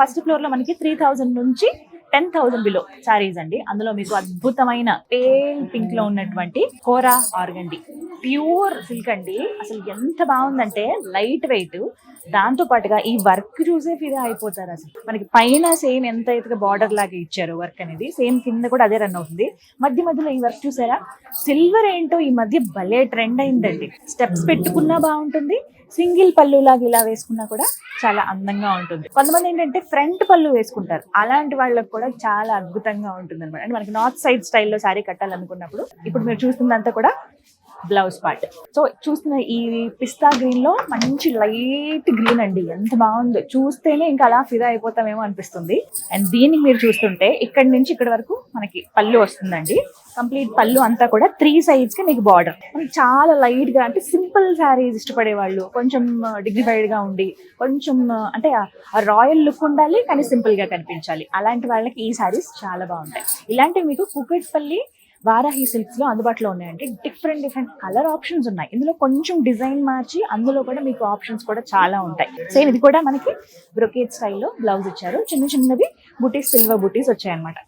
First floor లో మనకి 3000 నుంచి 10,000 బిలో శారీస్ అండి. అందులో మీకు అద్భుతమైన పేల్ పింక్ లో ఉన్నటువంటి కోరా ఆర్గండి ప్యూర్ సిల్క్ అండి. అసలు ఎంత బాగుందంటే లైట్ వెయిట్, దాంతో పాటుగా ఈ వర్క్ చూసే ఫిదా అయిపోతారు. అసలు మనకి పైన సేమ్ ఎంత అయితే బార్డర్ లాగా ఇచ్చారు వర్క్ అనేది, సేమ్ కింద కూడా అదే రన్ అవుతుంది. మధ్య మధ్యలో ఈ వర్క్ చూసారా, సిల్వర్ ఏంటో ఈ మధ్య భలే ట్రెండ్ అయిందండి. స్టెప్స్ పెట్టుకున్నా బాగుంటుంది, సింగిల్ పళ్ళు లాగా ఇలా వేసుకున్నా కూడా చాలా అందంగా ఉంటుంది. కొంతమంది ఏంటంటే ఫ్రంట్ పళ్ళు వేసుకుంటారు, అలాంటి వాళ్ళకి కూడా చాలా అద్భుతంగా ఉంటుంది అనమాట. అంటే మనకి నార్త్ సైడ్ స్టైల్లో శారీ కట్టాలనుకున్నప్పుడు ఇప్పుడు మీరు చూస్తుందంతా కూడా బ్లౌజ్ పార్ట్. సో చూస్తున్న ఈ పిస్తా గ్రీన్ లో మంచి లైట్ గ్రీన్ అండి, ఎంత బాగుందో చూస్తేనే ఇంకా అలా ఫిదా అయిపోతామేమో అనిపిస్తుంది. అండ్ దీనికి మీరు చూస్తుంటే ఇక్కడి నుంచి ఇక్కడ వరకు మనకి పళ్ళు వస్తుందండి. కంప్లీట్ పళ్ళు అంతా కూడా 3 sides కి మీకు బార్డర్. మనకి చాలా లైట్ గా, అంటే సింపుల్ శారీస్ ఇష్టపడే వాళ్ళు, కొంచెం డిగ్నిఫైడ్ గా ఉండి, కొంచెం అంటే ఆ రాయల్ లుక్ ఉండాలి కానీ సింపుల్ గా కనిపించాలి, అలాంటి వాళ్ళకి ఈ శారీస్ చాలా బాగుంటాయి. ఇలాంటివి మీకు కూకట్పల్లి వారాహి సిల్క్స్ లో అందుబాటులో ఉన్నాయంటే డిఫరెంట్ కలర్ ఆప్షన్స్ ఉన్నాయి. ఇందులో కొంచెం డిజైన్ మార్చి అందులో కూడా మీకు ఆప్షన్స్ కూడా చాలా ఉంటాయి. సేమ్ ఇది కూడా మనకి బ్రొకేట్ స్టైల్లో బ్లౌజ్ ఇచ్చారు, చిన్న చిన్నవి బుటీస్, సిల్వర్ బుటీస్ వచ్చాయన్నమాట.